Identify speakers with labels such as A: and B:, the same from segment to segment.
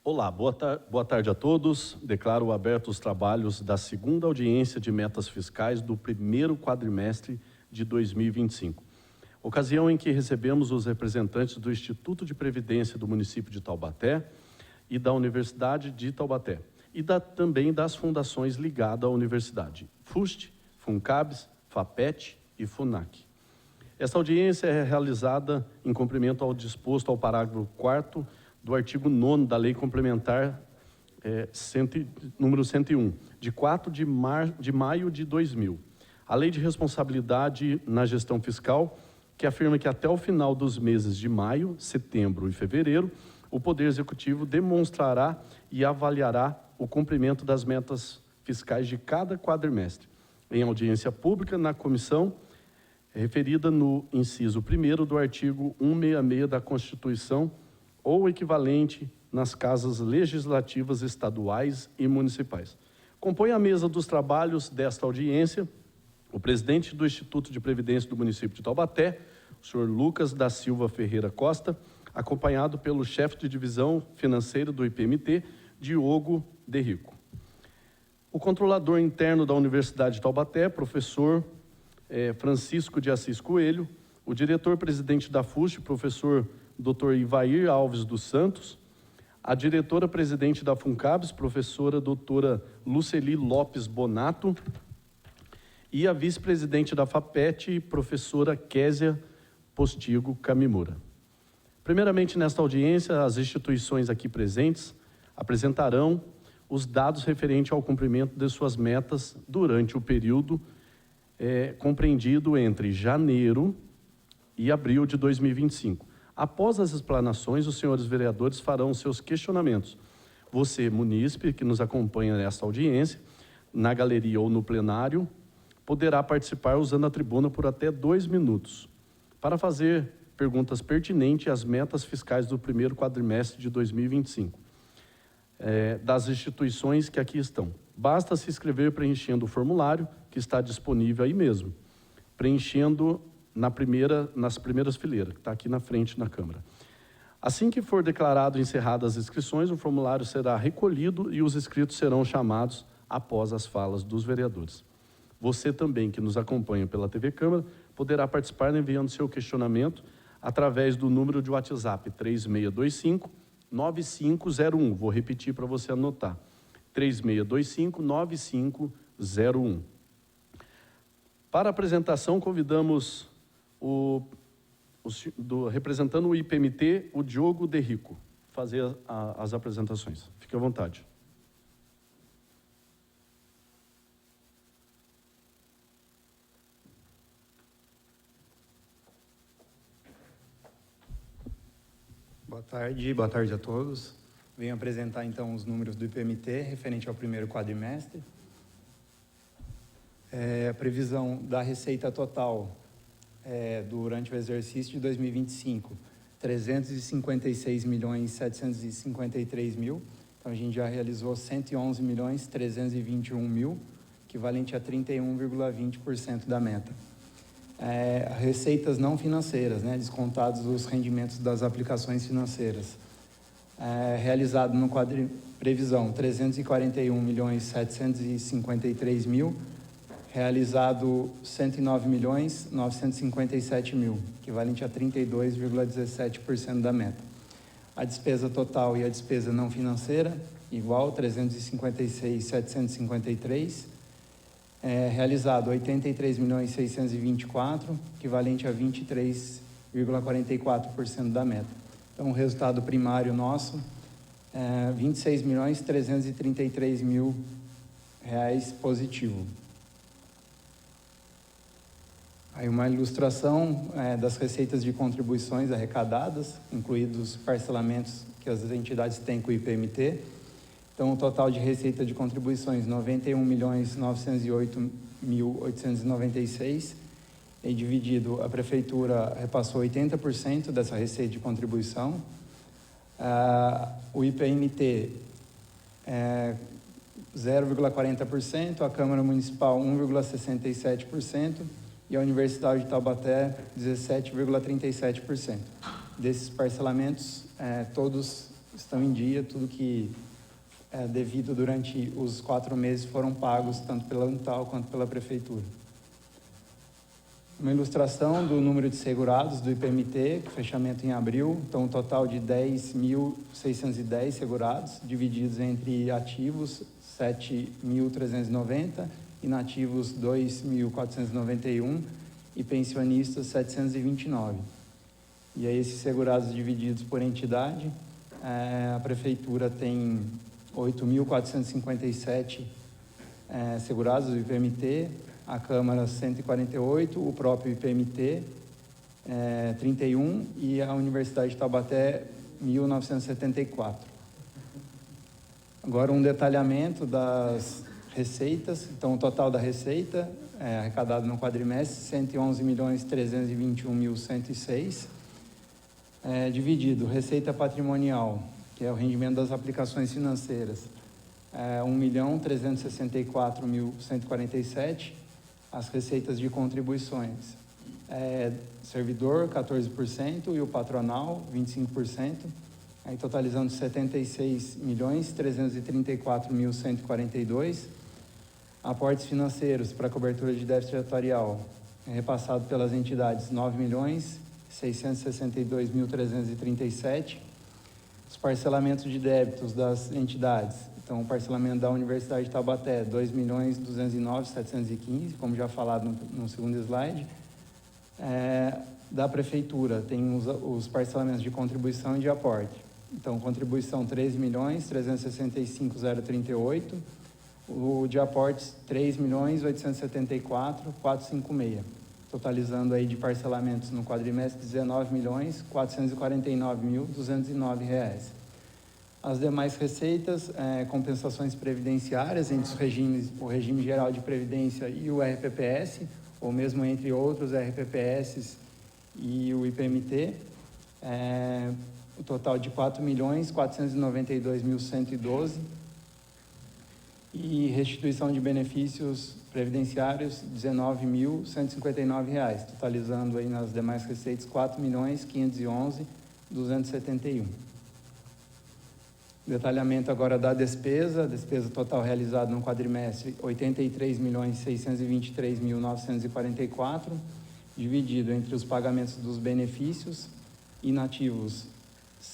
A: Olá, boa tarde a todos. Declaro abertos os trabalhos da segunda audiência de metas fiscais do primeiro quadrimestre de 2025. Ocasião em que recebemos os representantes do Instituto de Previdência do município de Taubaté e da Universidade de Taubaté, e também das fundações ligadas à universidade, FUST, FUNCABS, FAPET e FUNAC. Esta audiência é realizada em cumprimento ao disposto ao parágrafo 4º do artigo 9º da Lei Complementar número 101, de 4 de maio de 2000. A Lei de Responsabilidade na Gestão Fiscal, que afirma que até o final dos meses de maio, setembro e fevereiro, o Poder Executivo demonstrará e avaliará o cumprimento das metas fiscais de cada quadrimestre, em audiência pública na comissão, referida no inciso 1º do artigo 166 da Constituição, ou equivalente nas casas legislativas estaduais e municipais. Compõe a mesa dos trabalhos desta audiência o presidente do Instituto de Previdência do município de Taubaté, o senhor Lucas da Silva Ferreira Costa, acompanhado pelo chefe de divisão financeira do IPMT, Diogo de Rico. O controlador interno da Universidade de Taubaté, professor Francisco de Assis Coelho, o diretor-presidente da FUST, professor Dr. Ivair Alves dos Santos, a diretora-presidente da FUNCABS, professora doutora Luceli Lopes Bonato, e a vice-presidente da FAPET, professora Késia Postigo Camimura. Primeiramente, nesta audiência, as instituições aqui presentes apresentarão os dados referentes ao cumprimento de suas metas durante o período compreendido entre janeiro e abril de 2025. Após as explanações, os senhores vereadores farão seus questionamentos. Você, munícipe, que nos acompanha nesta audiência, na galeria ou no plenário, poderá participar usando a tribuna por até 2 minutos, para fazer perguntas pertinentes às metas fiscais do primeiro quadrimestre de 2025, das instituições que aqui estão. Basta se inscrever preenchendo o formulário, que está disponível aí mesmo, preenchendo nas primeiras fileiras, que está aqui na frente na Câmara. Assim que for declarado encerradas as inscrições, o formulário será recolhido e os inscritos serão chamados após as falas dos vereadores. Você também, que nos acompanha pela TV Câmara, poderá participar enviando seu questionamento através do número de WhatsApp 3625-9501. Vou repetir para você anotar. 3625-9501. Para a apresentação, convidamos representando o IPMT, o Diogo de Rico, fazer as apresentações. Fique à vontade.
B: Boa tarde a todos. Venho apresentar então os números do IPMT referente ao primeiro quadrimestre. A previsão da receita total durante o exercício de 2025, 356.753.000. Então, a gente já realizou 111.321.000, equivalente a 31,20% da meta. Receitas não financeiras, descontados os rendimentos das aplicações financeiras. Realizado no previsão 341.753.000, realizado 109.957.000, equivalente a 32,17% da meta. A despesa total e a despesa não financeira, igual, 356.753, realizado 83.624.000, equivalente a 23,44% da meta. Então, o resultado primário nosso é 26.333.000 reais positivo. Aí uma ilustração das receitas de contribuições arrecadadas, incluídos os parcelamentos que as entidades têm com o IPMT. Então, o total de receita de contribuições, 91.908.896, e dividido, a Prefeitura repassou 80% dessa receita de contribuição, o IPMT 0,40%, a Câmara Municipal 1,67% e a Universidade de Taubaté 17,37%. Desses parcelamentos, todos estão em dia, tudo que é devido durante os 4 meses foram pagos tanto pela Unital quanto pela Prefeitura. Uma ilustração do número de segurados do IPMT, fechamento em abril, então um total de 10.610 segurados, divididos entre ativos 7.390, inativos 2.491 e pensionistas 729. E aí esses segurados divididos por entidade, a Prefeitura tem 8.457 segurados do IPMT, a Câmara 148, o próprio IPMT 31 e a Universidade de Taubaté 1.974. Agora um detalhamento das receitas. Então o total da receita arrecadado no quadrimestre 111.321.106, dividido receita patrimonial, que é o rendimento das aplicações financeiras, 1.364.147, as receitas de contribuições, servidor 14% e o patronal 25%, aí totalizando 76.334.142. Aportes financeiros para cobertura de déficit atuarial, repassado pelas entidades 9.662.337. Os parcelamentos de débitos das entidades, então o parcelamento da Universidade de Taubaté 2.209.715, como já falado no segundo slide. Da Prefeitura tem os parcelamentos de contribuição e de aporte. Então, contribuição 13.365.038, o de aportes 3.874.456, totalizando aí de parcelamentos no quadrimestre 19.449.209 reais. As demais receitas, compensações previdenciárias entre os regimes, o regime geral de previdência e o RPPS, ou mesmo entre outros RPPS e o IPMT, o total de 4.492.112, e restituição de benefícios previdenciários R$ 19.159, totalizando aí nas demais receitas R$ 4.511.271. Detalhamento agora da despesa total realizada no quadrimestre R$ 83.623.944, dividido entre os pagamentos dos benefícios inativos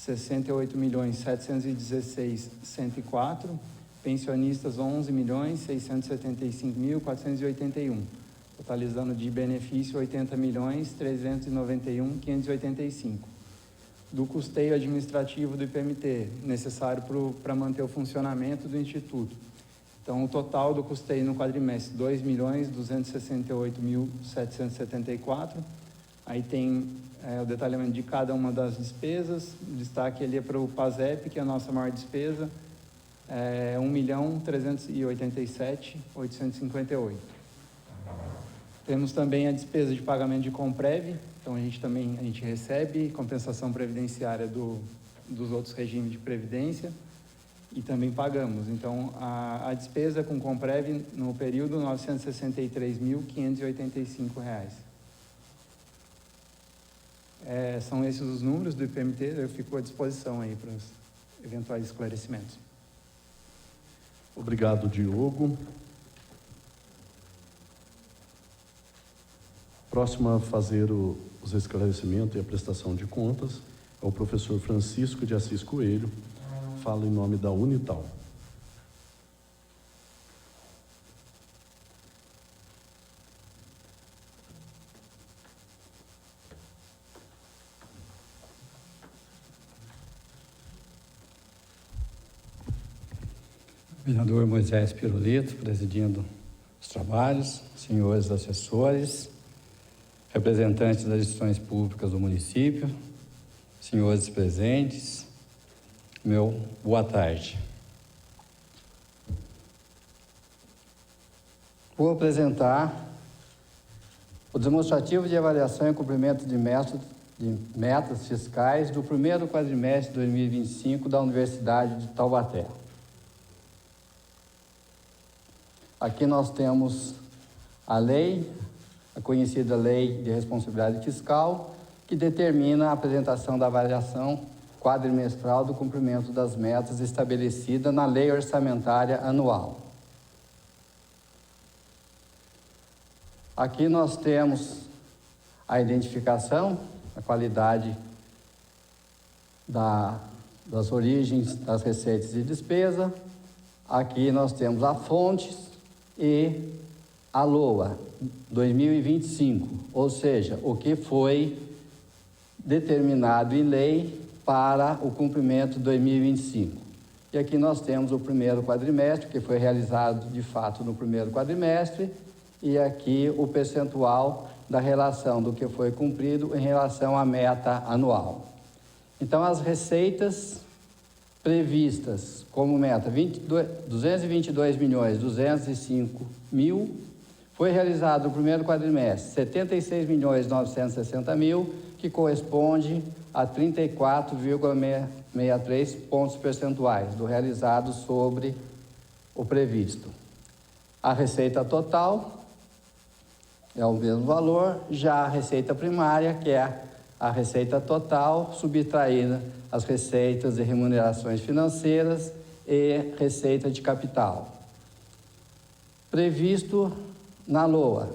B: R$ 68.716.104, pensionistas R$ 11.675.481, totalizando de benefício R$ 80.391.585. Do custeio administrativo do IPMT, necessário para manter o funcionamento do Instituto. Então, o total do custeio no quadrimestre, R$ 2.268.774. Aí tem o detalhamento de cada uma das despesas. O destaque ali é para o PASEP, que é a nossa maior despesa, R$ 1.387.858. Temos também a despesa de pagamento de Comprev. Então, a gente recebe compensação previdenciária dos outros regimes de previdência e também pagamos. Então, a despesa com Comprev no período R$ 963.585. São esses os números do IPMT, eu fico à disposição aí para os eventuais esclarecimentos.
A: Obrigado, Diogo. Próximo a fazer os esclarecimentos e a prestação de contas é o professor Francisco de Assis Coelho, fala em nome da Unital.
C: Vereador Moisés Pirulito, presidindo os trabalhos, senhores assessores, representantes das instituições públicas do município, senhores presentes, boa tarde. Vou apresentar o demonstrativo de avaliação e cumprimento de metas fiscais do primeiro quadrimestre de 2025 da Universidade de Taubaté. Aqui nós temos a lei, a conhecida Lei de Responsabilidade Fiscal, que determina a apresentação da avaliação quadrimestral do cumprimento das metas estabelecidas na Lei Orçamentária Anual. Aqui nós temos a identificação, a qualidade das origens das receitas e despesa. Aqui nós temos a fontes e a LOA 2025, ou seja, o que foi determinado em lei para o cumprimento de 2025. E aqui nós temos o primeiro quadrimestre, que foi realizado de fato no primeiro quadrimestre, e aqui o percentual da relação do que foi cumprido em relação à meta anual. Então, as receitas previstas como meta 222.205.000, foi realizado no primeiro quadrimestre 76.960.000, que corresponde a 34,63 pontos percentuais do realizado sobre o previsto. A receita total é o mesmo valor, já a receita primária, que é a receita total subtraída as receitas de remunerações financeiras e receita de capital. Previsto na LOA,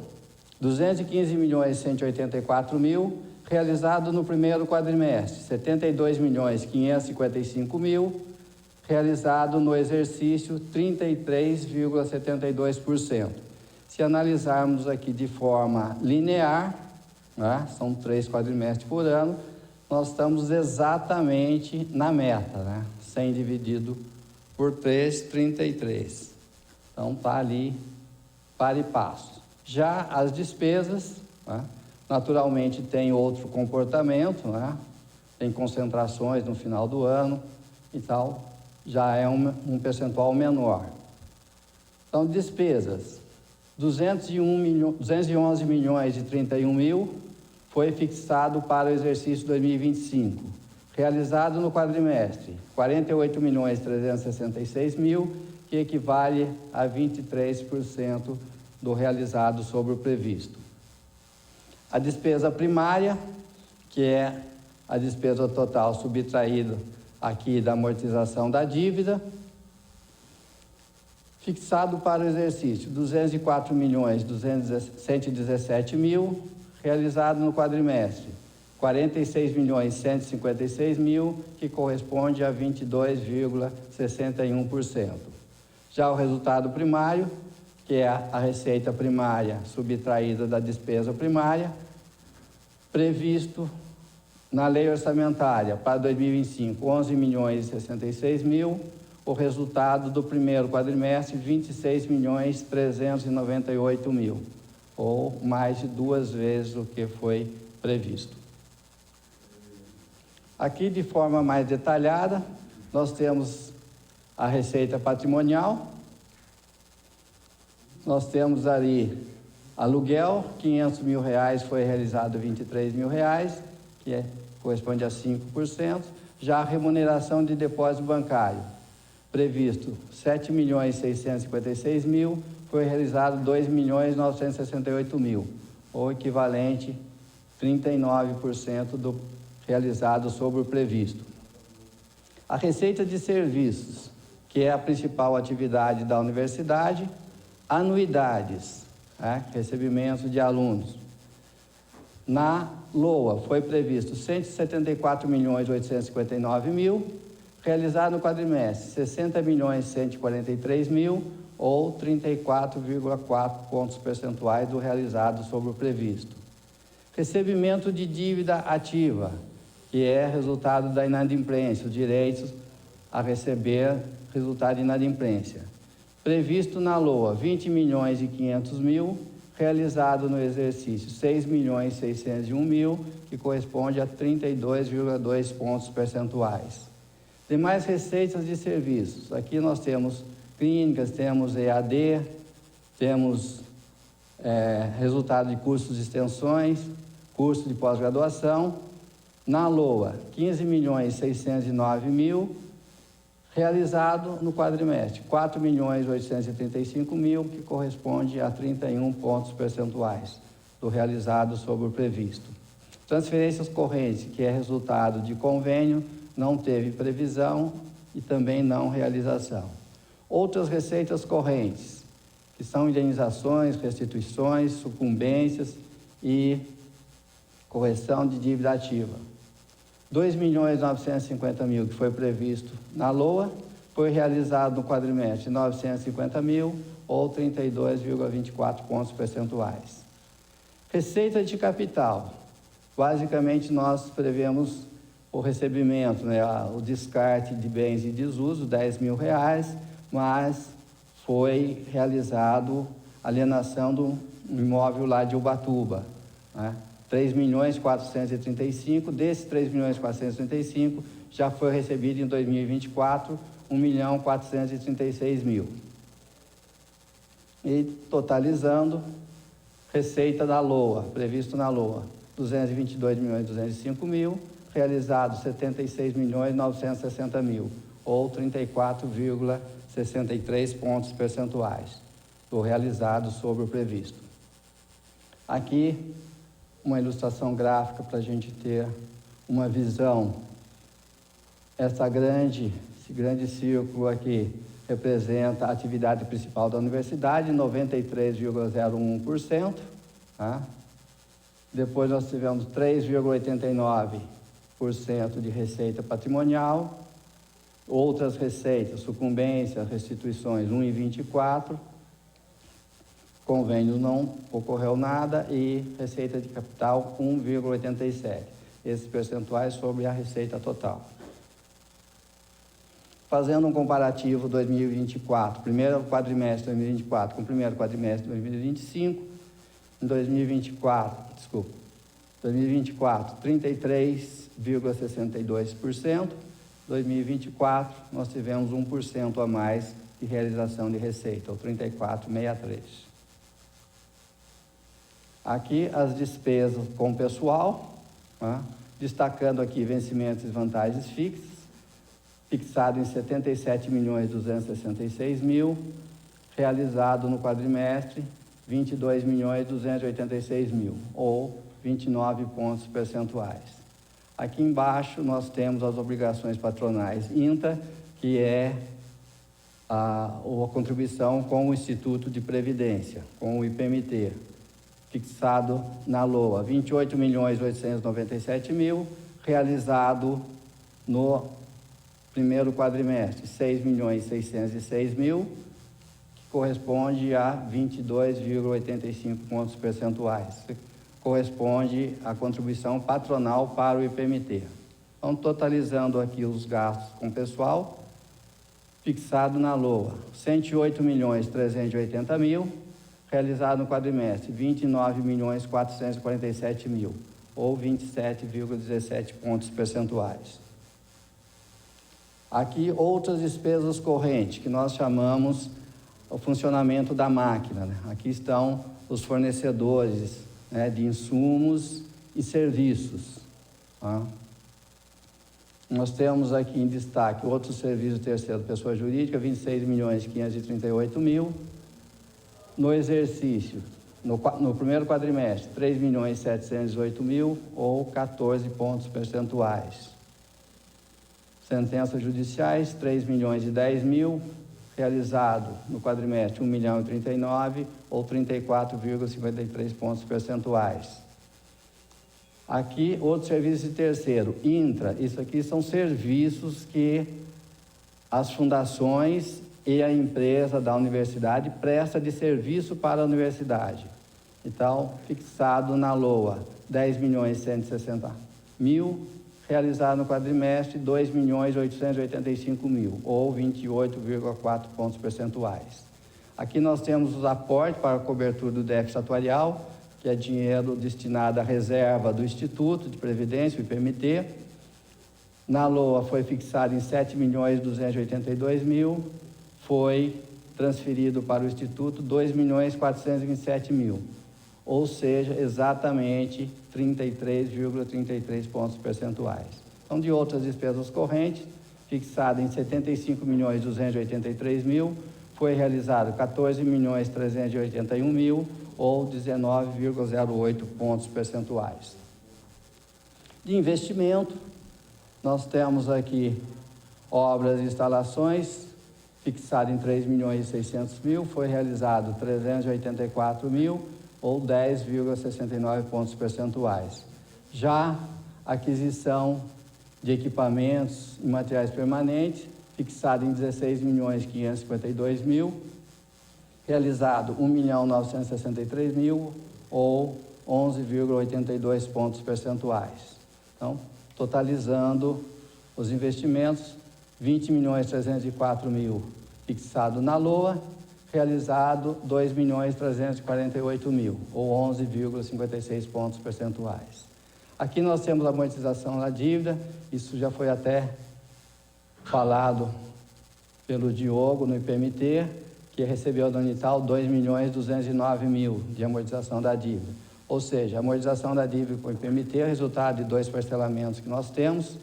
C: 215.184.000, realizado no primeiro quadrimestre, 72.555.000, realizado no exercício 33,72%. Se analisarmos aqui de forma linear, né, são 3 quadrimestres por ano, nós estamos exatamente na meta, né, 100 dividido por 3, 33. Então, está ali para e passo. Já as despesas, né, naturalmente tem outro comportamento, né, tem concentrações no final do ano e tal, já é um percentual menor. Então, despesas, 211.031.000 foi fixado para o exercício 2025, realizado no quadrimestre, 48.366.000, que equivale a 23% do realizado sobre o previsto. A despesa primária, que é a despesa total subtraída aqui da amortização da dívida, fixado para o exercício 204.117.000, realizado no quadrimestre, 46.156.000, que corresponde a 22,61%. Já o resultado primário, que é a receita primária subtraída da despesa primária, previsto na lei orçamentária para 2025, 11.066.000, o resultado do primeiro quadrimestre, 26.398.000, ou mais de 2 vezes o que foi previsto. Aqui, de forma mais detalhada, nós temos a receita patrimonial. Nós temos ali aluguel, R$500.000 foi realizado R$23.000, que corresponde a 5%. Já a remuneração de depósito bancário, previsto 7.656.000, foi realizado 2.968.000, ou equivalente 39% do realizado sobre o previsto. A receita de serviços, que é a principal atividade da universidade, anuidades, recebimento de alunos. Na LOA foi previsto 174.859.000, realizado no quadrimestre 60.143.000, ou 34,4 pontos percentuais do realizado sobre o previsto. Recebimento de dívida ativa, que é resultado da inadimplência, os direitos a receber resultado de inadimplência. Previsto na LOA 20.500.000, realizado no exercício 6.601.000, que corresponde a 32,2 pontos percentuais. Demais receitas de serviços, aqui nós temos clínicas, temos EAD, temos resultado de cursos de extensões, curso de pós-graduação. Na LOA, 15.609.000, realizado no quadrimestre, 4.835.000, que corresponde a 31 pontos percentuais do realizado sobre o previsto. Transferências correntes, que é resultado de convênio, não teve previsão e também não realização. Outras receitas correntes, que são indenizações, restituições, sucumbências e correção de dívida ativa. 2.950.000, que foi previsto na LOA, foi realizado no quadrimestre 950.000, ou 32,24 pontos percentuais. Receita de capital. Basicamente, nós prevemos o recebimento, o descarte de bens em desuso, R$10.000, mas foi realizado a alienação do imóvel lá de Ubatuba, 3.435.000, desses 3.435.000 já foi recebido em 2024, 1.436.000. E totalizando, receita da LOA, previsto na LOA, 222.205.000, realizado 76.960.000, ou 34,63 pontos percentuais do realizado sobre o previsto. Aqui, uma ilustração gráfica para a gente ter uma visão. Esse grande círculo aqui representa a atividade principal da universidade, 93,01%. Depois nós tivemos 3,89% de receita patrimonial, outras receitas, sucumbências, restituições, 1,24%, convênio não ocorreu nada e receita de capital, 1,87%. Esses percentuais sobre a receita total. Fazendo um comparativo 2024, primeiro quadrimestre de 2024 com o primeiro quadrimestre de 2025, em 2024, 33,62%, 2024 nós tivemos 1% a mais de realização de receita, ou 34,63%. Aqui as despesas com o pessoal, destacando aqui vencimentos e vantagens fixas, fixado em 77.266.000, realizado no quadrimestre 22.286.000, ou 29 pontos percentuais. Aqui embaixo nós temos as obrigações patronais INTA, que é a contribuição com o Instituto de Previdência, com o IPMT, fixado na LOA, 28.897.000, realizado no primeiro quadrimestre, 6.606.000, que corresponde a 22,85 pontos percentuais. Corresponde à contribuição patronal para o IPMT. Então, totalizando aqui os gastos com pessoal, fixado na LOA, 108.380.000, realizado no quadrimestre, 29.447.000, ou 27,17 pontos percentuais. Aqui, outras despesas correntes, que nós chamamos o funcionamento da máquina. Aqui estão os fornecedores de insumos e serviços. Nós temos aqui em destaque outros serviços terceiro pessoa jurídica, 26.538.000. No exercício, no primeiro quadrimestre, 3.708.000, ou 14 pontos percentuais. Sentenças judiciais, 3.010.000, realizado no quadrimestre 1.039.000, ou 34,53 pontos percentuais. Aqui, outro serviço de terceiro, INTRA, isso aqui são serviços que as fundações e a empresa da universidade presta de serviço para a universidade. Então, fixado na LOA, 10.160.000, realizado no quadrimestre, 2.885.000, ou 28,4 pontos percentuais. Aqui nós temos os aportes para a cobertura do déficit atuarial, que é dinheiro destinado à reserva do Instituto de Previdência, o IPMT. Na LOA foi fixado em 7.282.000, foi transferido para o Instituto 2.427.000, ou seja, exatamente 33,33 pontos percentuais. Então, de outras despesas correntes, fixada em 75.283.000, foi realizado 14.381.000, ou 19,08 pontos percentuais. De investimento, nós temos aqui obras e instalações, fixado em 3.600.000, foi realizado 384.000, ou 10,69 pontos percentuais. Já aquisição de equipamentos e materiais permanentes, fixado em 16.552.000, realizado 1.963.000, ou 11,82 pontos percentuais. Então, totalizando os investimentos, 20.304.000 fixado na LOA, realizado 2.348.000, ou 11,56 pontos percentuais. Aqui nós temos a amortização da dívida, isso já foi até falado pelo Diogo no IPMT, que recebeu da Unital 2.209.000 de amortização da dívida. Ou seja, a amortização da dívida com o IPMT é resultado de 2 parcelamentos que nós temos,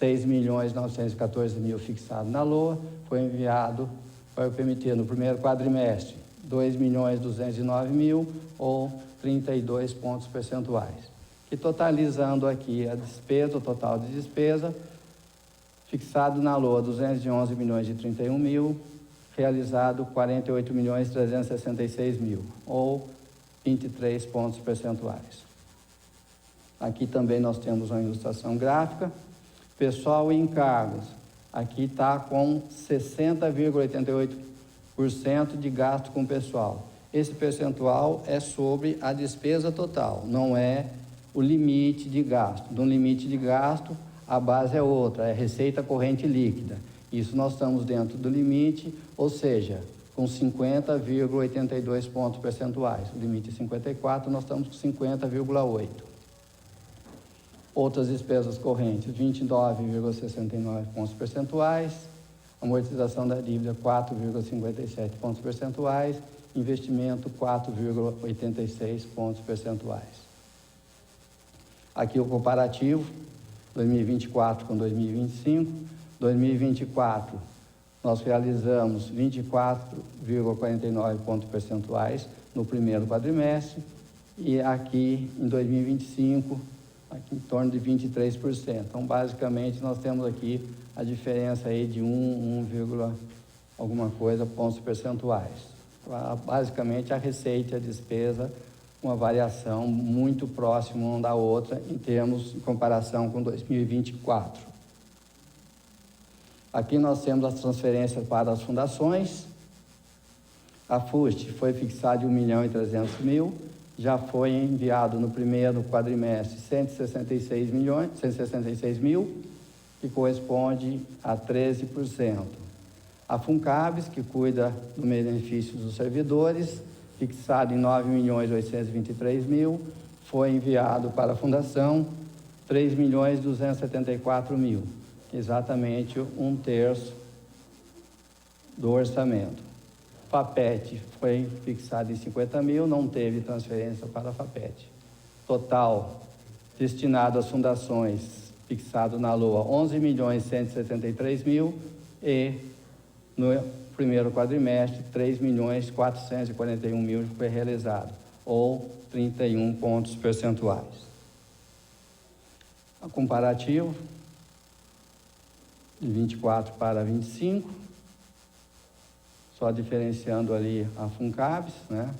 C: 6.914.000 fixado na LOA, foi enviado para o IPMT no primeiro quadrimestre, 2.209.000, ou 32 pontos percentuais. E totalizando aqui a despesa, o total de despesa, fixado na LOA 211.031.000, realizado 48.366.000, ou 23 pontos percentuais. Aqui também nós temos uma ilustração gráfica. Pessoal e encargos, aqui está com 60,88% de gasto com pessoal. Esse percentual é sobre a despesa total, não é o limite de gasto. No limite de gasto, a base é outra, é receita corrente líquida. Isso nós estamos dentro do limite, ou seja, com 50,82 pontos percentuais. O limite é 54, nós estamos com 50,8. Outras despesas correntes, 29,69 pontos percentuais. Amortização da dívida, 4,57 pontos percentuais. Investimento, 4,86 pontos percentuais. Aqui o comparativo, 2024 com 2025. 2024, nós realizamos 24,49 pontos percentuais no primeiro quadrimestre, e aqui em 2025, aqui em torno de 23%. Então, basicamente, nós temos aqui a diferença aí de 1, alguma coisa pontos percentuais. Basicamente, a receita e a despesa, uma variação muito próxima uma da outra em termos de comparação com 2024. Aqui nós temos as transferências para as fundações. A FUST foi fixada em 1.300.000, já foi enviado no primeiro quadrimestre 166.000, que corresponde a 13%. A FUNCABS, que cuida do benefício dos servidores, fixado em 9.823.000, foi enviado para a Fundação 3.274.000, exatamente 1/3 do orçamento. FAPET foi fixado em 50.000, não teve transferência para a FAPET. Total destinado às fundações, fixado na LOA 11.173.000, e no primeiro quadrimestre 3.441.000 foi realizado, ou 31 pontos percentuais. A comparativo de 24 para 25, só diferenciando ali a FUNCABS, né?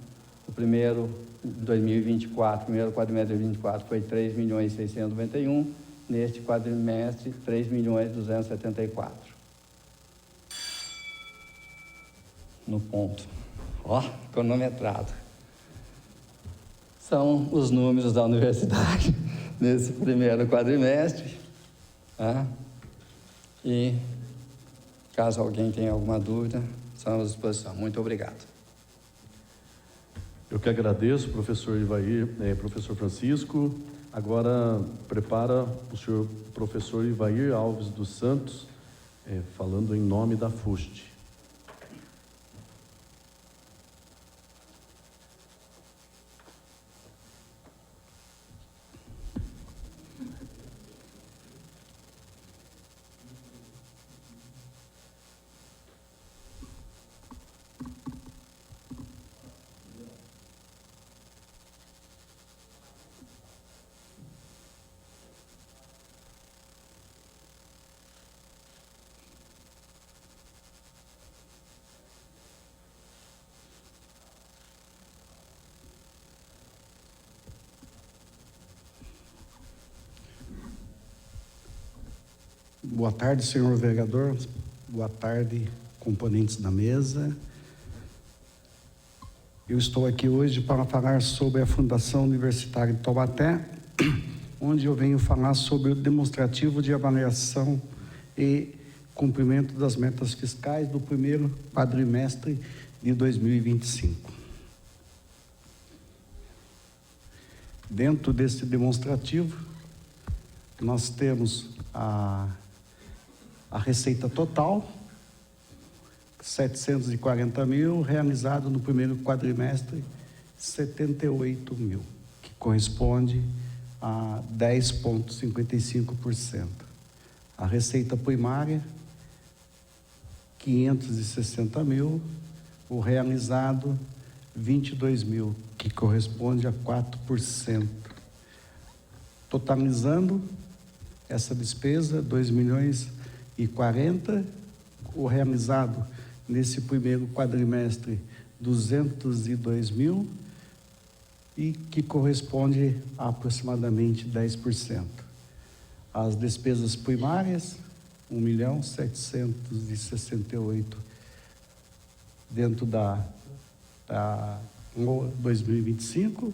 C: O primeiro, 2024, primeiro quadrimestre de 2024 foi 3.691.000, neste quadrimestre 3.274.000. No ponto, ó, cronometrado. São os números da universidade nesse primeiro quadrimestre, tá? E, caso alguém tenha alguma dúvida, estamos à disposição. Muito obrigado.
A: Eu que agradeço, professor Ivair, professor Francisco. Agora, prepara o senhor professor Ivair Alves dos Santos, falando em nome da FUST.
D: Boa tarde, senhor vereador. Boa tarde, componentes da mesa. Eu estou aqui hoje para falar sobre a Fundação Universitária de Taubaté, onde eu venho falar sobre o demonstrativo de avaliação e cumprimento das metas fiscais do primeiro quadrimestre de 2025. Dentro desse demonstrativo, nós temos a receita total, 740 mil, realizado no primeiro quadrimestre, 78 mil, que corresponde a 10,55%. A receita primária, 560 mil, o realizado, 22 mil, que corresponde a 4%. Totalizando essa despesa, 2.040.000, o realizado nesse primeiro quadrimestre, 202 mil, e que corresponde a aproximadamente 10%. As despesas primárias, 1.768.000 dentro da 2025,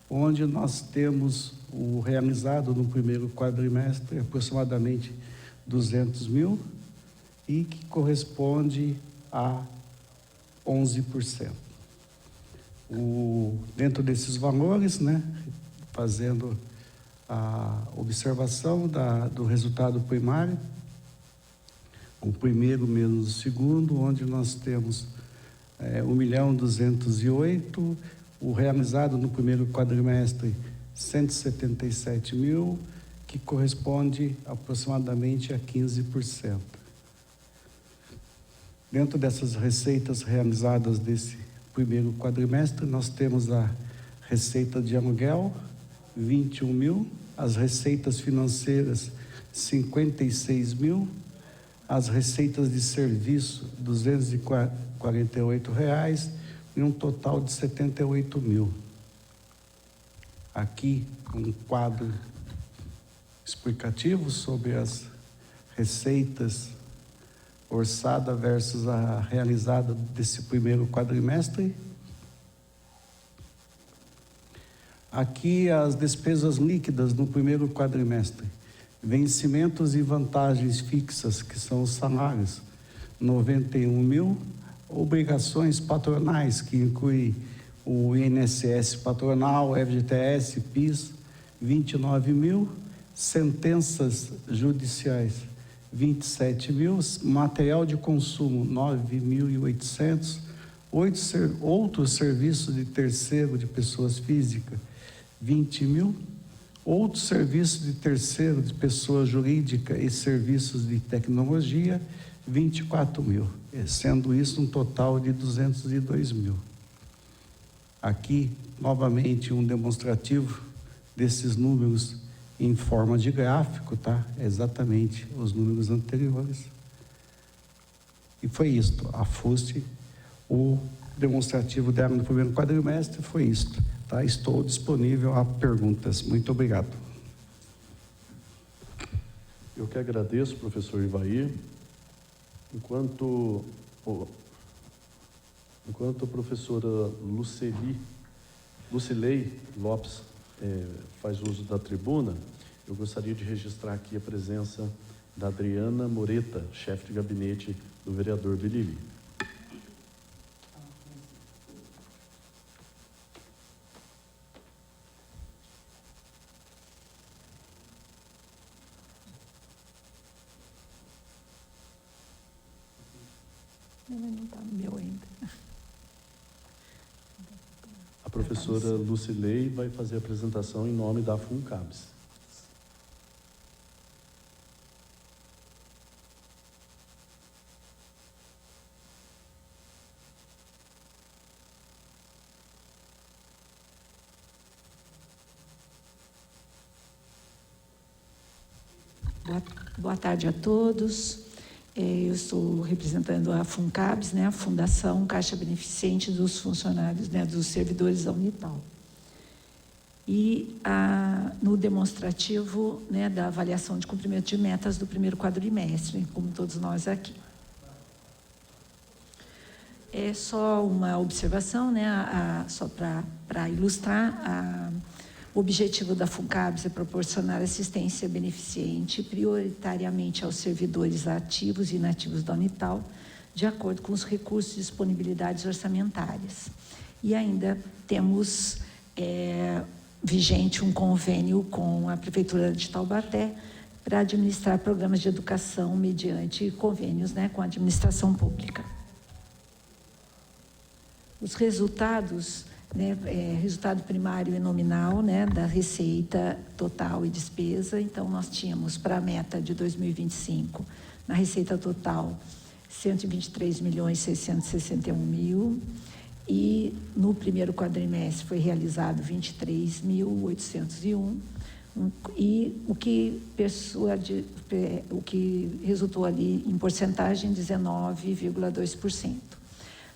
D: onde nós temos o realizado no primeiro quadrimestre, aproximadamente 200 mil, e que corresponde a 11%. Dentro desses valores, né, fazendo a observação do resultado primário, o primeiro menos o segundo, onde nós temos 1.208.000, o realizado no primeiro quadrimestre, 177 mil, que corresponde aproximadamente a 15%. Dentro dessas receitas realizadas desse primeiro quadrimestre, nós temos a receita de aluguel, 21 mil, as receitas financeiras, 56 mil, as receitas de serviço, R$ 248, e um total de 78 mil. Aqui, um quadro explicativo sobre as receitas orçada versus a realizada desse primeiro quadrimestre. Aqui as despesas líquidas no primeiro quadrimestre. Vencimentos e vantagens fixas, que são os salários, 91 mil. Obrigações patronais, que inclui o INSS patronal, FGTS, PIS, 29 mil. Sentenças judiciais, 27 mil, material de consumo, 9.800, outros serviços de terceiro de pessoas físicas, 20 mil, outros serviços de terceiro de pessoa jurídica e serviços de tecnologia, 24 mil, sendo isso um total de 202 mil. Aqui, novamente, um demonstrativo desses números em forma de gráfico, tá? Exatamente os números anteriores. E foi isto, a FUST, o demonstrativo dela no primeiro quadrimestre foi isto, tá? Estou disponível a perguntas. Muito obrigado.
A: Eu que agradeço, professor Ivair. Enquanto a professora Lucilei Lopes faz uso da tribuna, eu gostaria de registrar aqui a presença da Adriana Moreta, chefe de gabinete do vereador Bilili.
E: Não está no meu ainda.
A: A professora Lucilei vai fazer a apresentação em nome da FUNCABS.
E: Boa tarde a todos. Eu estou representando a FUNCABS, né, a Fundação Caixa Beneficente dos Funcionários, né, dos servidores da Unital. e no demonstrativo, né, da avaliação de cumprimento de metas do primeiro quadrimestre, como todos nós aqui. É só uma observação, né, só para ilustrar, o objetivo da FUNCABS é proporcionar assistência beneficente prioritariamente aos servidores ativos e inativos da Unital, de acordo com os recursos e disponibilidades orçamentárias. E ainda temos vigente um convênio com a Prefeitura de Taubaté para administrar programas de educação mediante convênios, né, com a administração pública. Os resultados, né, resultado primário e nominal, né, da receita total e despesa. Então, nós tínhamos para a meta de 2025, na receita total, 123.661.000, e no primeiro quadrimestre foi realizado 23.801, e o que resultou ali em porcentagem 19,2%.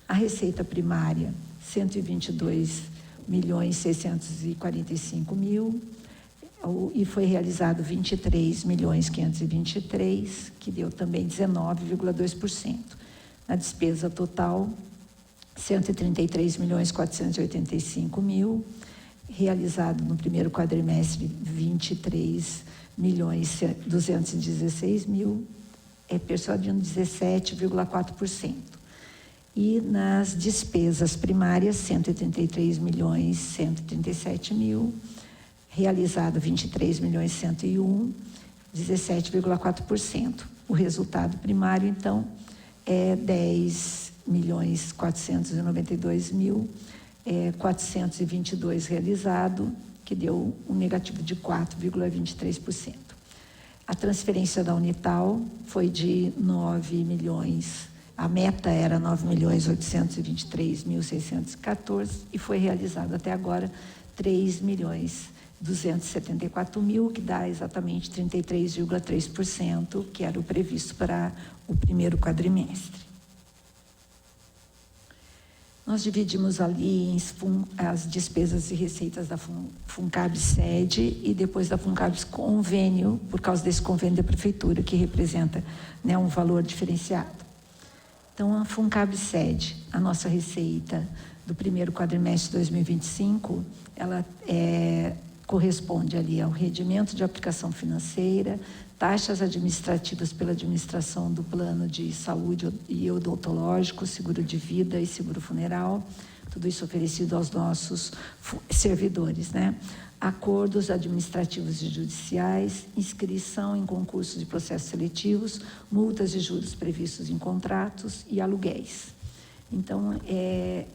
E: A receita primária 122.645.000, e foi realizado 23.523.000, que deu também 19,2%. Na despesa total 133.485.000, realizado no primeiro quadrimestre 23.216.000, persuadindo 17,4%. E nas despesas primárias 133.137.000, realizado 23.101.000, 17,4%. O resultado primário, então, é 10.492.422 realizado, que deu um negativo de 4,23%. A transferência da Unital foi de 9 milhões, a meta era 9.823.614 e foi realizado até agora 3.274.000, que dá exatamente 33,3%, que era o previsto para o primeiro quadrimestre. Nós dividimos ali as despesas e receitas da FUNCABS sede e depois da FUNCABS convênio, por causa desse convênio da Prefeitura, que representa, né, um valor diferenciado. Então, a FUNCABS sede, a nossa receita do primeiro quadrimestre de 2025, ela corresponde ali ao rendimento de aplicação financeira, taxas administrativas pela administração do plano de saúde e odontológico, seguro de vida e seguro funeral, tudo isso oferecido aos nossos servidores, né? Acordos administrativos e judiciais, inscrição em concursos e processos seletivos, multas e juros previstos em contratos e aluguéis. Então,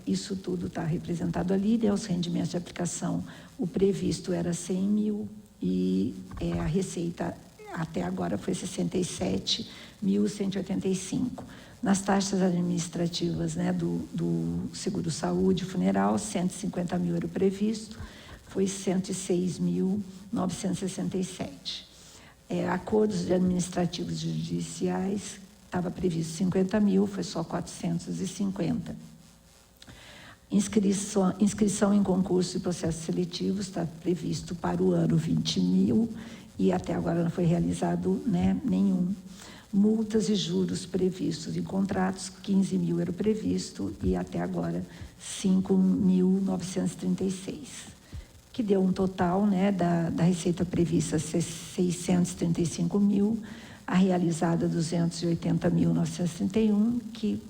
E: isso tudo está representado ali, né? Os rendimentos de aplicação, o previsto era 100.000 e a receita até agora foi 67.185. Nas taxas administrativas, né, do seguro-saúde funeral, 150.000 era o previsto, foi 106.967. Acordos administrativos e judiciais, estava previsto 50.000, foi só 450. Inscrição em concurso e processos seletivos, está previsto para o ano 20.000, e até agora não foi realizado, né, nenhum. Multas e juros previstos em contratos, 15.000 era o previsto, e até agora 5.936. Que deu um total, né, da receita prevista 635.000, a realizada 280.931, que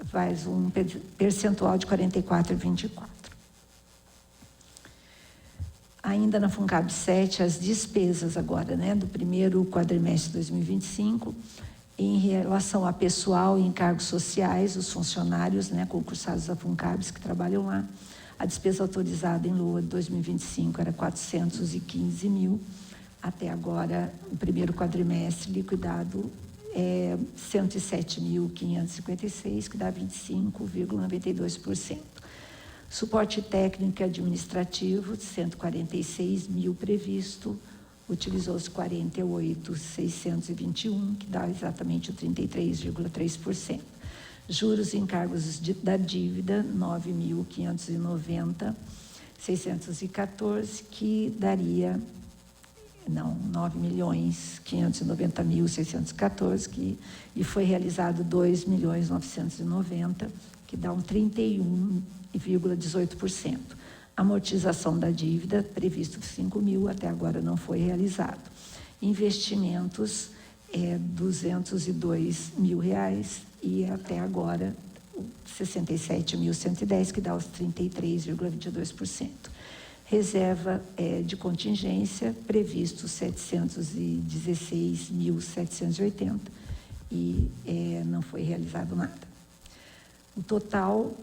E: faz um percentual de 44,24. Ainda na FUNCABS 7, as despesas agora, né, do primeiro quadrimestre de 2025, em relação a pessoal e encargos sociais, os funcionários, né, concursados da FUNCABS que trabalham lá, a despesa autorizada em LOA de 2025 era 415.000, até agora, o primeiro quadrimestre liquidado é 107.556, que dá 25,92%. Suporte técnico e administrativo, 146.000 previsto, utilizou-se 48.621, que dá exatamente o 33,3%. Juros e encargos da dívida, 9.590, 614, que daria, não, 9.590.614, e foi realizado 2.990.000, que dá um 31,18%. Amortização da dívida, previsto 5.000, até agora não foi realizado. Investimentos, R$202 mil, e até agora 67.110, que dá os 33,22%. Reserva de contingência, previsto 716.780, e não foi realizado nada. O total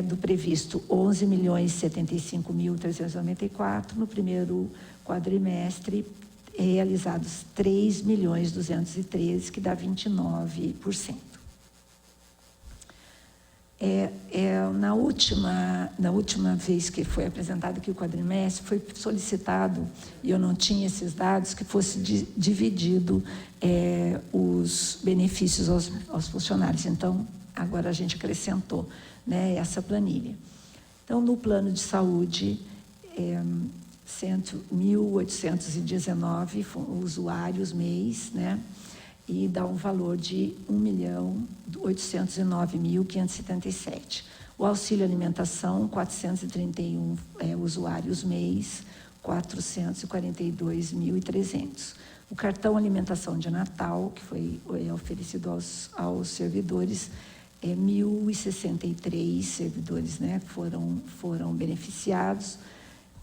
E: do previsto 11.075.394, no primeiro quadrimestre, realizados 3.213.000, que dá 29%. Na última vez que foi apresentado aqui o quadrimestre, foi solicitado, e eu não tinha esses dados, que fosse dividido os benefícios aos funcionários. Então, agora a gente acrescentou, né, essa planilha. Então, no plano de saúde, 1.819 usuários mês, né? E dá um valor de 1.809.577. O auxílio alimentação, 431 usuários mês, 442.300. O cartão alimentação de Natal, que foi oferecido aos servidores, 1.063 servidores, né, foram beneficiados,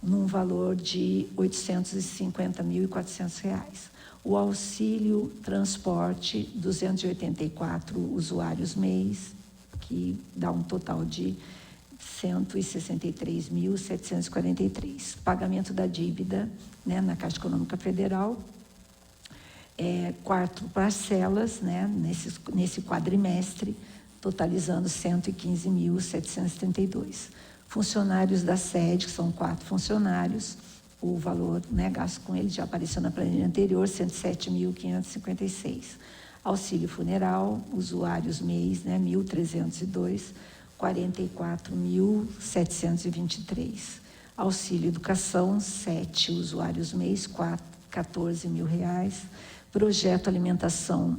E: num valor de R$ 850.400. O auxílio transporte, 284 usuários mês, que dá um total de 163.743. Pagamento da dívida, né, na Caixa Econômica Federal, 4 parcelas, né, nesse quadrimestre, totalizando 115.732. Funcionários da sede, que são 4 funcionários, o valor, né, gasto com ele já apareceu na planilha anterior, 107.556. Auxílio funeral, usuários mês, né, 1.302, 44.723. Auxílio educação, 7 usuários mês, 14 mil reais. Projeto alimentação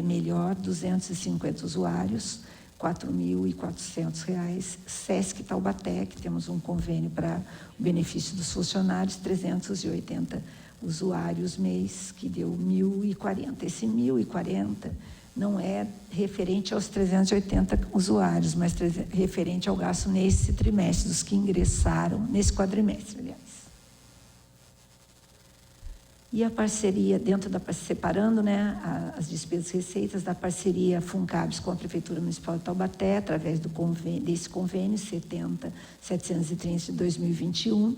E: melhor, 250 usuários, R$ 4.400. SESC Taubaté, que temos um convênio para o benefício dos funcionários, 380 usuários mês, que deu 1.040. Esse 1.040 não é referente aos 380 usuários, mas referente ao gasto nesse trimestre, dos que ingressaram, nesse quadrimestre, aliás. E a parceria, separando, né, as despesas e receitas da parceria FUNCABS com a Prefeitura Municipal de Taubaté, através desse convênio 730 de 2021.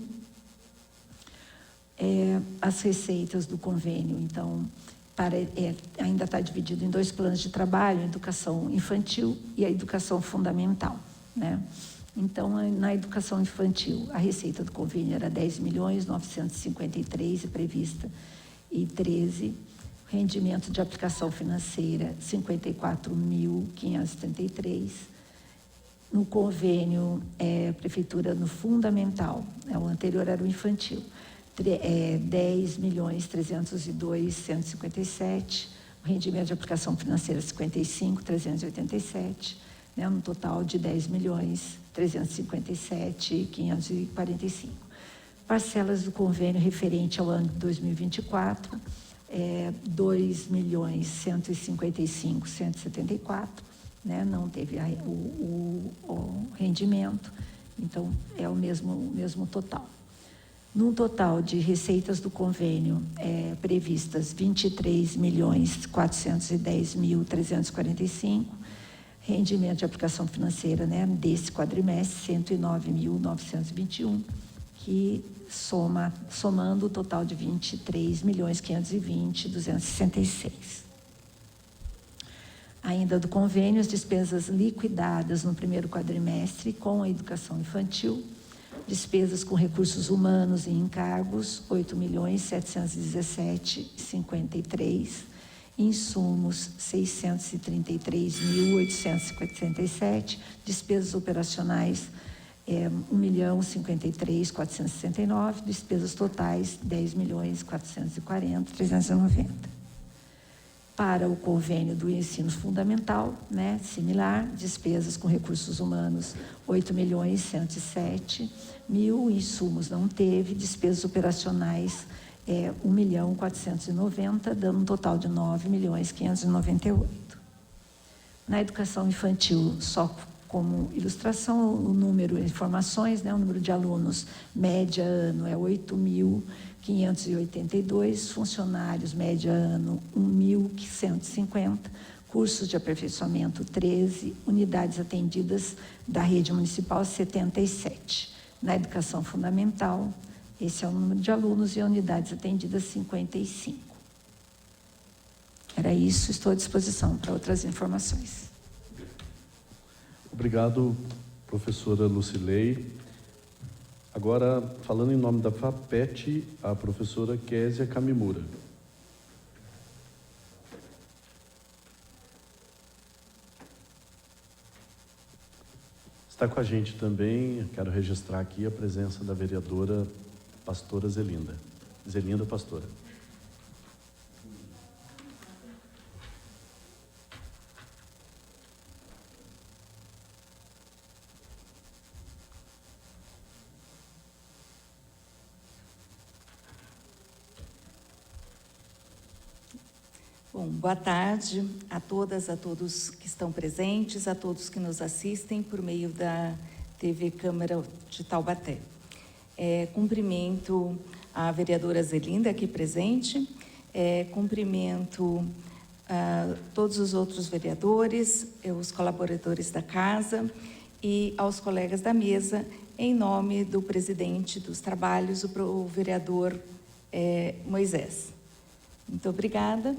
E: As receitas do convênio, então, ainda está dividido em 2 planos de trabalho, a educação infantil e a educação fundamental, né? Então, na educação infantil, a receita do convênio era 10.953 prevista e 13. Rendimento de aplicação financeira, 54.533. No convênio, prefeitura no fundamental, o anterior era o infantil, 10.302.157. O rendimento de aplicação financeira, 55.387. Né, no total de 10.357.545. Parcelas do convênio referente ao ano de 2024, 2.155.174, né, não teve o rendimento, então é o mesmo total. Num total de receitas do convênio previstas 23.410.345, rendimento de aplicação financeira, né, desse quadrimestre, 109.921, que somando o total de 23.520.266. Ainda do convênio, as despesas liquidadas no primeiro quadrimestre com a educação infantil, despesas com recursos humanos e encargos, 8.717.53, insumos, 633.857, despesas operacionais, 1.053.469, despesas totais 10.440.390. Para o convênio do ensino fundamental, né, similar, despesas com recursos humanos 8.107.000, insumos não teve, despesas operacionais 1.490.000, dando um total de 9.598.000. Na educação infantil, só como ilustração, o número, informações, né, o número de alunos média ano é 8.582, funcionários média ano 1.150, cursos de aperfeiçoamento 13, unidades atendidas da rede municipal 77. Na educação fundamental, esse é o número de alunos e unidades atendidas 55. Era isso, estou à disposição para outras informações.
A: Obrigado, professora Lucilei. Agora, falando em nome da FAPET, a professora Késia Kamimura. Está com a gente também, quero registrar aqui a presença da vereadora Pastora Zelinda. Zelinda Pastora.
F: Bom, boa tarde a todas, a todos que estão presentes, a todos que nos assistem por meio da TV Câmara de Taubaté. Cumprimento a vereadora Zelinda aqui presente, cumprimento todos os outros vereadores, os colaboradores da casa e aos colegas da mesa, em nome do presidente dos trabalhos, o vereador Moisés. Muito obrigada.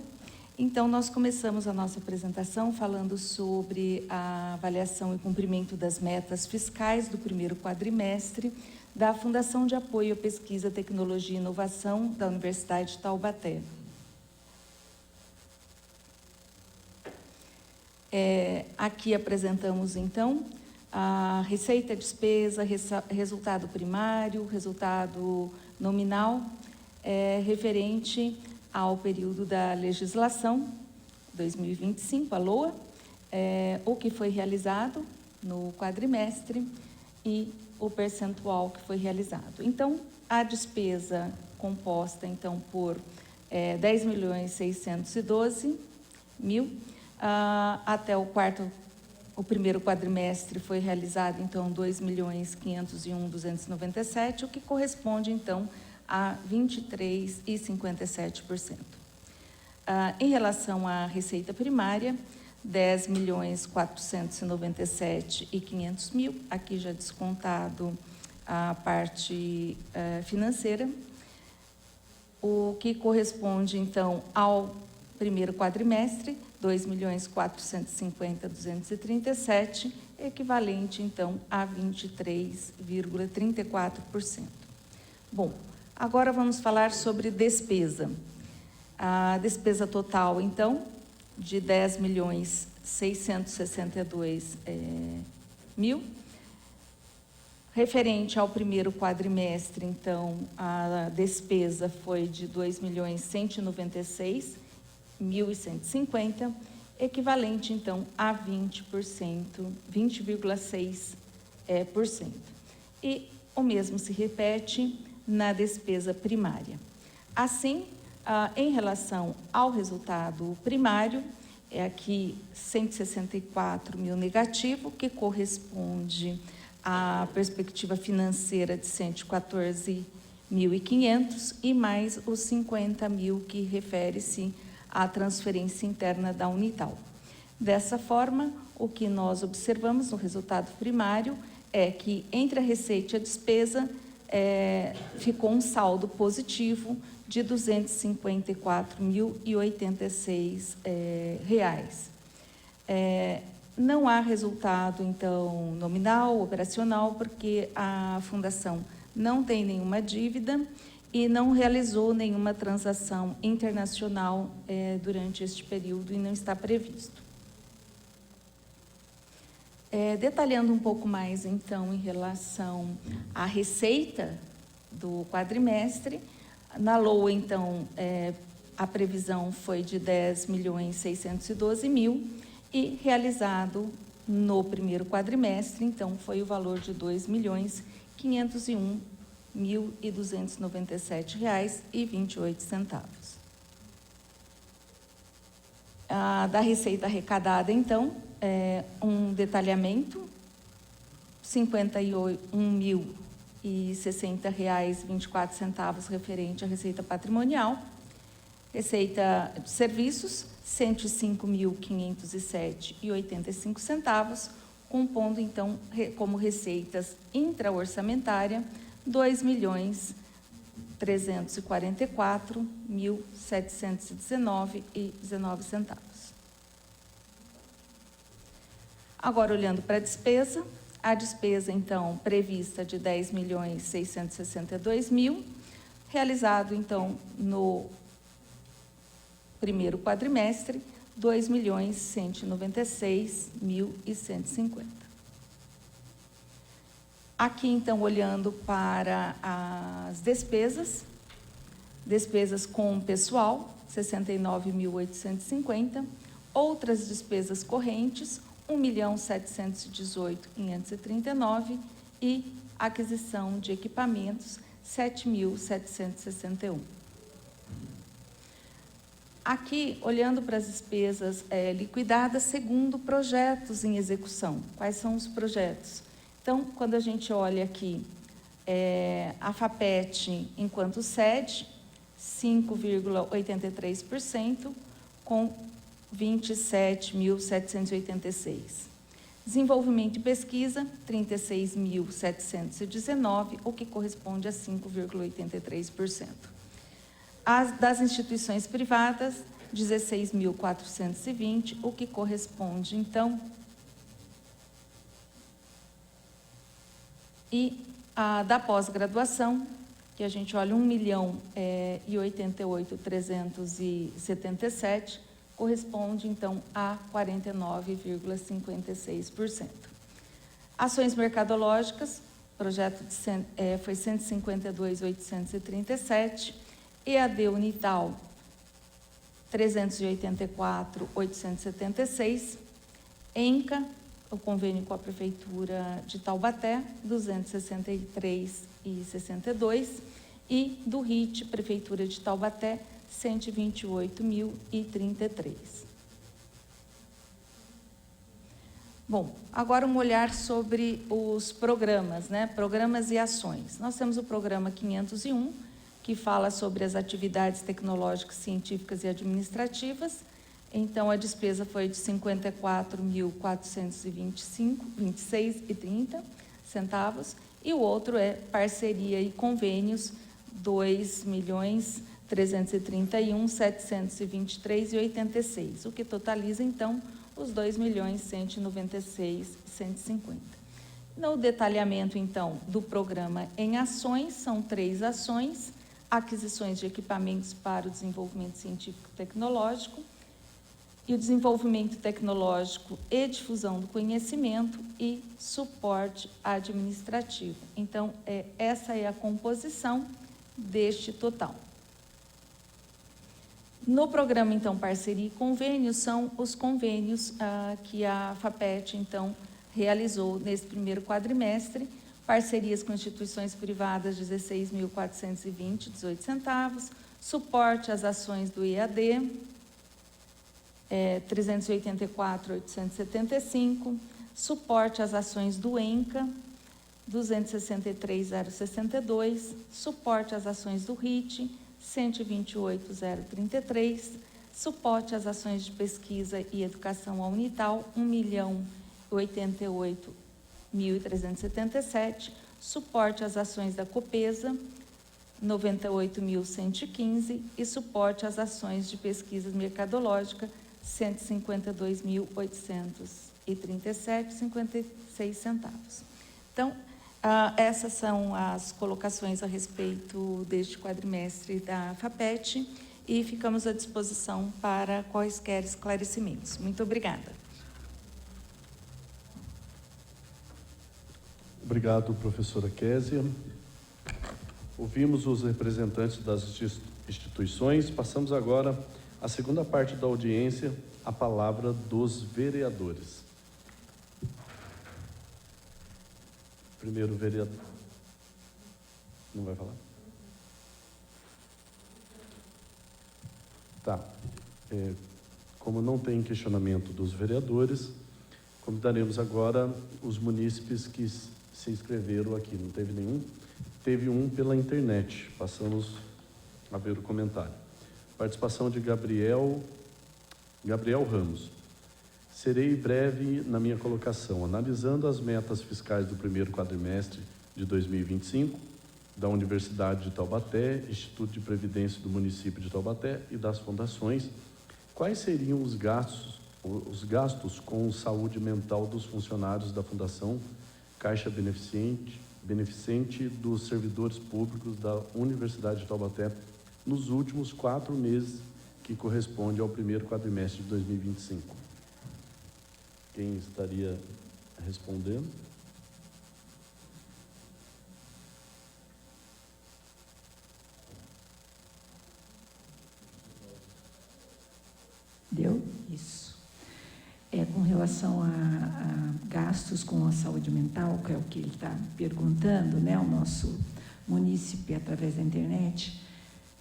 F: Então, nós começamos a nossa apresentação falando sobre a avaliação e cumprimento das metas fiscais do primeiro quadrimestre da Fundação de Apoio à Pesquisa, Tecnologia e Inovação da Universidade de Taubaté. Aqui apresentamos, então, a receita, despesa, resultado primário, resultado nominal, referente ao período da legislação 2025, a LOA, o que foi realizado no quadrimestre e o percentual que foi realizado. Então, a despesa composta, então, por 10.612.000, até o primeiro quadrimestre foi realizado, então, 2.501.297, o que corresponde, então, a 23,57%. Em relação à receita primária, 10.497.500.000, aqui já descontado a parte financeira, o que corresponde, então, ao primeiro quadrimestre, 2.450.237, equivalente, então, a 23,34%. Bom, agora vamos falar sobre despesa. A despesa total, então, de 10.662.000. Referente ao primeiro quadrimestre, então, a despesa foi de 2.196.150, equivalente, então, a 20,6%. E o mesmo se repete na despesa primária. Assim, em relação ao resultado primário, aqui 164.000 negativo, que corresponde à perspectiva financeira de 114.500 e mais os 50.000 que refere-se à transferência interna da Unital. Dessa forma, o que nós observamos no resultado primário é que entre a receita e a despesa ficou um saldo positivo de R$ 254.086. Não há resultado, então, nominal, operacional, porque a Fundação não tem nenhuma dívida e não realizou nenhuma transação internacional durante este período e não está previsto. Detalhando um pouco mais, então, em relação à receita do quadrimestre, na LOA, então, a previsão foi de 10.612.000 e realizado no primeiro quadrimestre, então, foi o valor de R$ 2.501.297,28. Da receita arrecadada, então, um detalhamento, R$ 51.060,24 referente à receita patrimonial. Receita de serviços, R$ 105.507,85, compondo, então, como receitas intraorçamentária, R$ 2.344.719,19. Agora, olhando para a despesa, então, prevista de R$ 10.662.000, realizado, então, no primeiro quadrimestre, R$ 2.196.150. Aqui, então, olhando para as despesas com pessoal, R$ 69.850, outras despesas correntes, R$ 1.718.539 e aquisição de equipamentos, R$ 7.761. Aqui, olhando para as despesas liquidadas segundo projetos em execução. Quais são os projetos? Então, quando a gente olha aqui, a FAPET, enquanto sede, 5,83%, com 27.786. Desenvolvimento e pesquisa, 36.719, o que corresponde a 5,83%. Das instituições privadas, 16.420, o que corresponde, então, e da pós-graduação, que a gente olha 1.088.377, corresponde, então, a 49,56%. Ações mercadológicas, projeto foi 152.837, EAD Unital, 384.876, ENCA, o convênio com a Prefeitura de Taubaté, 263,62, e do RIT, Prefeitura de Taubaté, 128.033. Bom, agora um olhar sobre os programas, né? Programas e ações. Nós temos o programa 501, que fala sobre as atividades tecnológicas, científicas e administrativas. Então, a despesa foi de R$ 54.426,30, e o outro é parceria e convênios, R$ 2.331.723,86, o que totaliza, então, os R$ 2.196.150. No detalhamento, então, do programa em ações, são 3 ações: aquisições de equipamentos para o desenvolvimento científico e tecnológico, e o desenvolvimento tecnológico e difusão do conhecimento e suporte administrativo. Então, essa é a composição deste total. No programa, então, parceria e convênios, são os convênios que a FAPET, então, realizou nesse primeiro quadrimestre. Parcerias com instituições privadas, 16.420,18, suporte às ações do EAD, 384.875, suporte às ações do ENCA, 263.062, suporte às ações do RIT, 128.033, suporte às ações de pesquisa e educação à Unital, 1.088.377, suporte às ações da Copesa, 98.115, e suporte às ações de pesquisa mercadológica, 152.837,56. Então, essas são as colocações a respeito deste quadrimestre da FAPET e ficamos à disposição para quaisquer esclarecimentos. Muito obrigada.
A: Obrigado, professora Késia. Ouvimos os representantes das instituições. Passamos agora à segunda parte da audiência, a palavra dos vereadores. Primeiro vereador. Não vai falar? Tá. Como não tem questionamento dos vereadores, convidaremos agora os munícipes que se inscreveram aqui. Não teve nenhum? Teve um pela internet. Passamos a ver o comentário. Participação de Gabriel Ramos. Serei breve na minha colocação. Analisando as metas fiscais do primeiro quadrimestre de 2025, da Universidade de Taubaté, Instituto de Previdência do município de Taubaté e das fundações, quais seriam os gastos com saúde mental dos funcionários da Fundação Caixa Beneficente dos servidores públicos da Universidade de Taubaté nos últimos 4 meses, que corresponde ao primeiro quadrimestre de 2025? Quem estaria respondendo?
E: Deu? Isso. Com relação a gastos com a saúde mental, que é o que ele está perguntando, né, o nosso munícipe através da internet,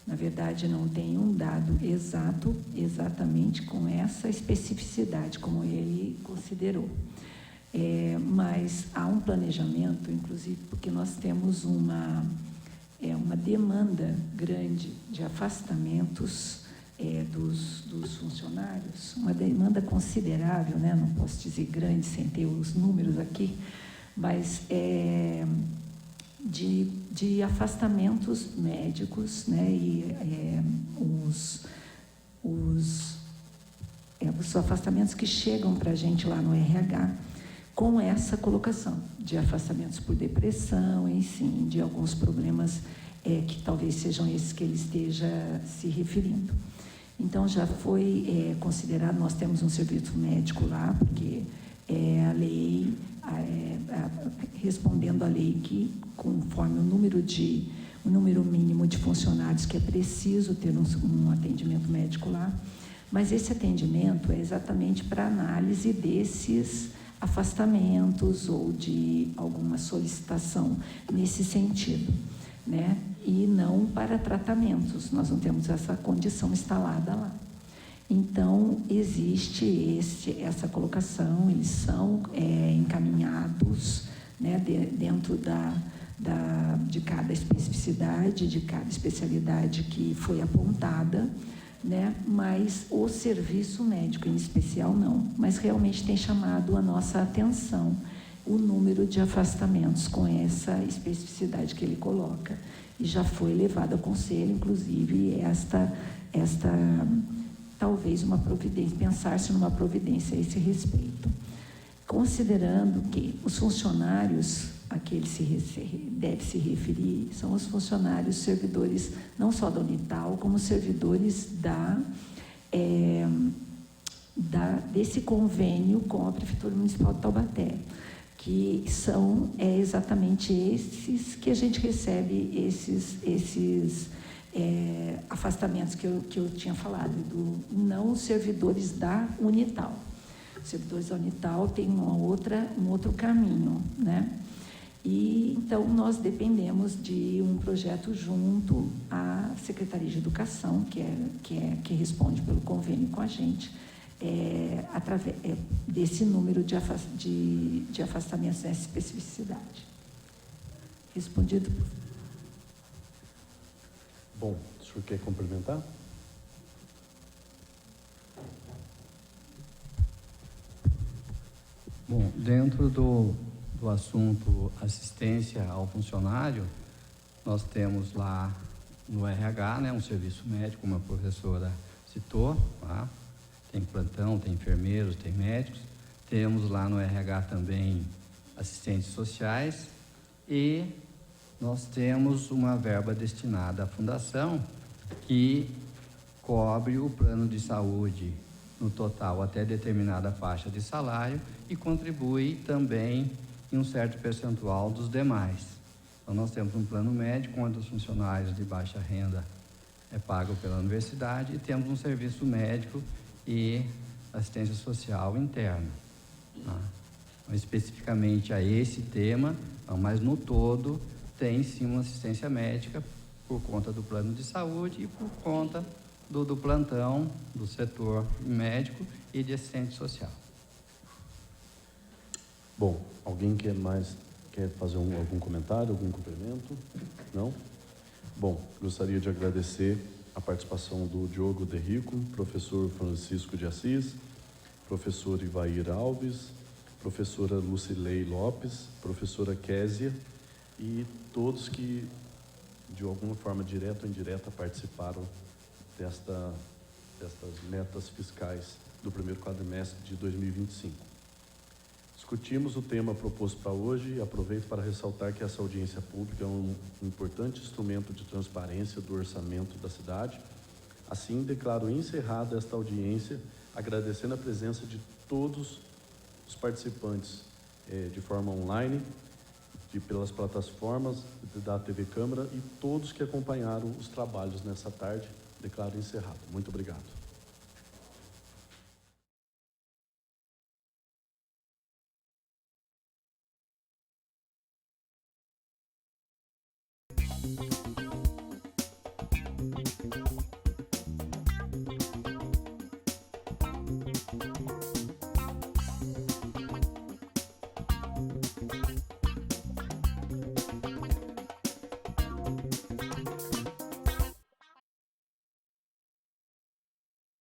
E: na verdade não tem um dado exato, exatamente com essa especificidade, como ele considerou. Mas há um planejamento, inclusive, porque nós temos uma demanda grande de afastamentos dos funcionários, uma demanda considerável, né? Não posso dizer grande sem ter os números aqui, mas de afastamentos médicos, né? E os afastamentos que chegam para a gente lá no RH, com essa colocação de afastamentos por depressão, enfim, de alguns problemas que talvez sejam esses que ele esteja se referindo. Então, já foi considerado, nós temos um serviço médico lá, porque a lei, respondendo à lei que, conforme o número mínimo de funcionários que é preciso ter um atendimento médico lá, mas esse atendimento é exatamente para análise desses afastamentos ou de alguma solicitação nesse sentido, né? E não para tratamentos, nós não temos essa condição instalada lá. Então, existe essa colocação, eles são encaminhados, né, dentro de cada especificidade, de cada especialidade que foi apontada, né, mas o serviço médico em especial não, mas realmente tem chamado a nossa atenção o número de afastamentos com essa especificidade que ele coloca. E já foi levado ao conselho, inclusive, esta talvez uma providência, pensar-se numa providência a esse respeito. Considerando que os funcionários a que ele deve se referir são os funcionários servidores, não só da Unital, como servidores desse convênio com a Prefeitura Municipal de Taubaté, que são exatamente esses que a gente recebe, esses afastamentos que eu tinha falado, não os servidores da Unital. Os servidores da Unital têm um outro caminho, né? E, então, nós dependemos de um projeto junto à Secretaria de Educação, que responde pelo convênio com a gente, através desse número de afastamentos nessa especificidade. Respondido?
A: Bom, o senhor quer complementar?
C: Bom, dentro do assunto assistência ao funcionário, nós temos lá no RH, né, um serviço médico, como a professora citou, tá? Tem plantão, tem enfermeiros, tem médicos. Temos lá no RH também assistentes sociais e nós temos uma verba destinada à fundação que cobre o plano de saúde no total até determinada faixa de salário e contribui também e um certo percentual dos demais. Então, nós temos um plano médico onde os funcionários de baixa renda é pago pela universidade e temos um serviço médico e assistência social interna. Tá? Então, especificamente a esse tema, mas no todo tem sim uma assistência médica por conta do plano de saúde e por conta do plantão, do setor médico e de assistente social.
A: Bom, alguém quer fazer algum comentário, algum complemento? Não? Bom, gostaria de agradecer a participação do Diogo De Rico, professor Francisco de Assis, professor Ivair Alves, professora Lucilei Lopes, professora Késia e todos que, de alguma forma direta ou indireta, participaram destas metas fiscais do primeiro quadrimestre de 2025. Discutimos o tema proposto para hoje e aproveito para ressaltar que essa audiência pública é um importante instrumento de transparência do orçamento da cidade. Assim, declaro encerrada esta audiência, agradecendo a presença de todos os participantes de forma online, pelas plataformas da TV Câmara e todos que acompanharam os trabalhos nessa tarde. Declaro encerrado. Muito obrigado.